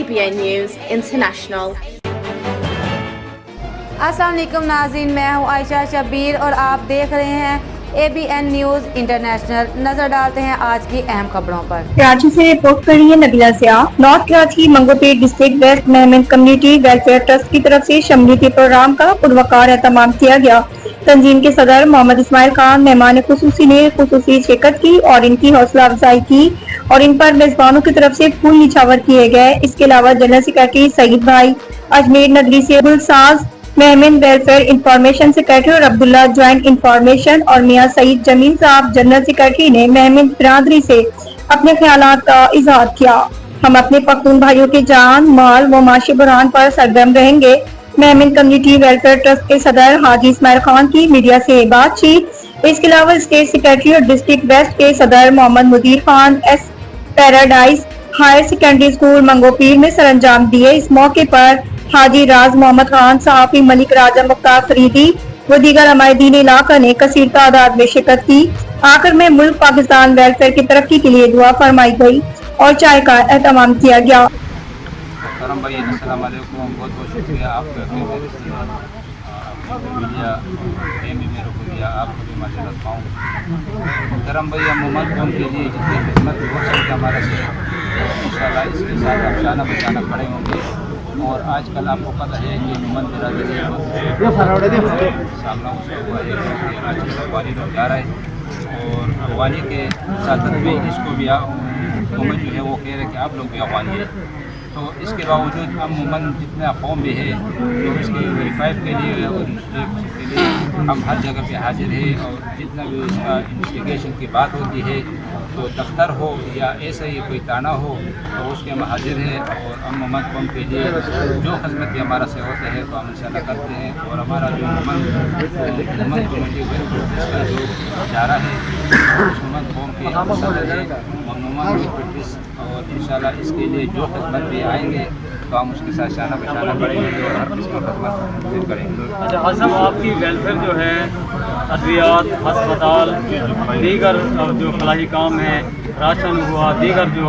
ABN News International. अस्सलाम वालेकुम नाज़रीन, मैं हूँ आयशा शबीर और आप देख रहे हैं ABN न्यूज़ इंटरनेशनल। नजर डालते हैं आज की अहम खबरों पर। कराची से रिपोर्ट कर रही है Nabila Sia. North Karachi Manghopir district west मेहमद कम्युनिटी वेलफेयर ट्रस्ट की तरफ से शमूलियती प्रोग्राम का पुरवकार एहतमाम किया गया। तंजीम के सदर मोहम्मद इस्माइल खान मेहमान खुसूसी ने खुसूसी शिरकत की और इनकी हौसला अफजाई की और इन पर मेजबानों की तरफ से फूल निछावर किए गए। इसके अलावा जनरल सेक्रेटरी सईद भाई अजमेर नगरी से गुलसाज मेहमद वेलफेयर इंफॉर्मेशन सेक्रेटरी और अब्दुल्ला ज्वाइंट इंफॉर्मेशन और मियां सईद जमील साहब जनरल सेक्रेटरी ने मेहमद बिरादरी से अपने ख्यालात का इजहार किया। हम अपने पख्तून भाइयों के जान माल व माशी बुरहान पर सरगर्म रहेंगे। मेहमद कम्युनिटी वेलफेयर ट्रस्ट के सदर हाजी इस्माइल खान की मीडिया से बातचीत। इसके अलावा स्टेट सेक्रेटरी और डिस्ट्रिक्ट वेस्ट के सदर Mohammad Mudir Khan S paradise higher secondary school Manghopir में सरंजाम दिए। इस मौके पर हाजी राज मोहम्मद खान, सहाफी मलिक राजा मुख्तार फरीदी व दीगर अमायदीन इलाका ने कसीर तादाद में शिरकत की। आखिर में मुल्क पाकिस्तान वेलफेयर की तरक्की के लिए दुआ फरमाई गई और चाय का एहतमाम किया गया। करम भाई अस्सलाम वालेकुम, बहुत बहुत शुक्रिया आपका मीडिया मेरे को दिया, आपको भी माशल्लाह पाऊँ। करम भाई अमूमन कौम के लिए जितनी खिदमत हो सकती हमारा से इंशाल्लाह इसके साथ आप शाना बचाना पड़े होंगे। और आजकल आपको पता है कि अमूमन बिरादरी सामना उसका हुआ है कि आजकल अफगानी लोग जा रहे हैं और अफगानी के साथ में इसको भी हुकूमत जो है वो कह रहे हैं कि आप लोग भी अफगानी है। तो इसके बावजूद अमूमन जितना कौम भी है जो इसके वेरीफाई के लिए और के लिए हम हर जगह पे हाजिर है और जितना भी इसका इन्वेस्टिगेशन की बात होती है तो दफ्तर हो या ऐसा ही कोई ताना हो तो उसके हम हाजिर हैं और अमूमन कौम के लिए जो खिदमत भी हमारा से होता है तो हम इंशाल्लाह करते हैं। और हमारा जो अमूमन कम्युनिटी वेलफेयर का जो इदारा है अमूमन कौम के सदर है अमूमन और इंशाल्लाह इसके लिए जो खिदमत भी आएंगे तो हम उसके साथ शाना बचाना पड़ेंगे और हर किस्म का खिदमत करेंगे। अच्छा हसन, आपकी वेलफेयर जो है अद्वियात, अस्पताल, दीगर जो फलाही काम है, राशन हुआ, दीगर जो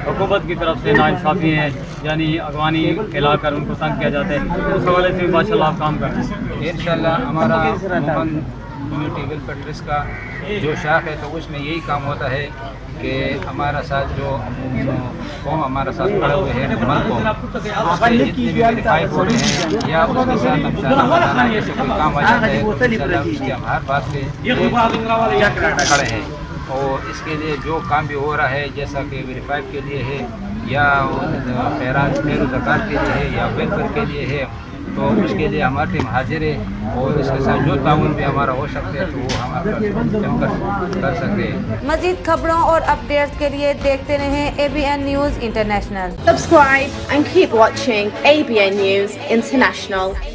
हुकूमत की तरफ से नाइंसाफ़ी हैं यानी अगवानी खिलाकर उनको तंग किया जाता है, उस हवाले से माशाल्लाह आप काम कर रहे हैं। इंशाल्लाह हमारा कम्युनिटी वेलफेयर ट्रस्ट का जो शाख है तो उसमें यही काम होता है कि हमारा साथ जो कौम हमारा साथ खड़े हुए हैं मन को उसके जितने भी वेरीफाई हो रहे हैं या उसके साथ हम शाना बनाना जैसे कोई काम आ जाता है तो इंशाल्लाह उसके हम हर बात पे खड़े हैं। और इसके लिए जो काम भी हो रहा है जैसा कि वेरीफाई के लिए है या पैरो ज़कात के लिए है या वेलफेयर के लिए है तो उसके लिए हमारी टीम हाजिर है और इसके साथ जो ताउन भी हमारा हो सकते हैं तो वो हम कर सकते हैं। मज़ीद खबरों और अपडेट्स के लिए देखते रहें ABN news international. Subscribe and keep watching ABN News International.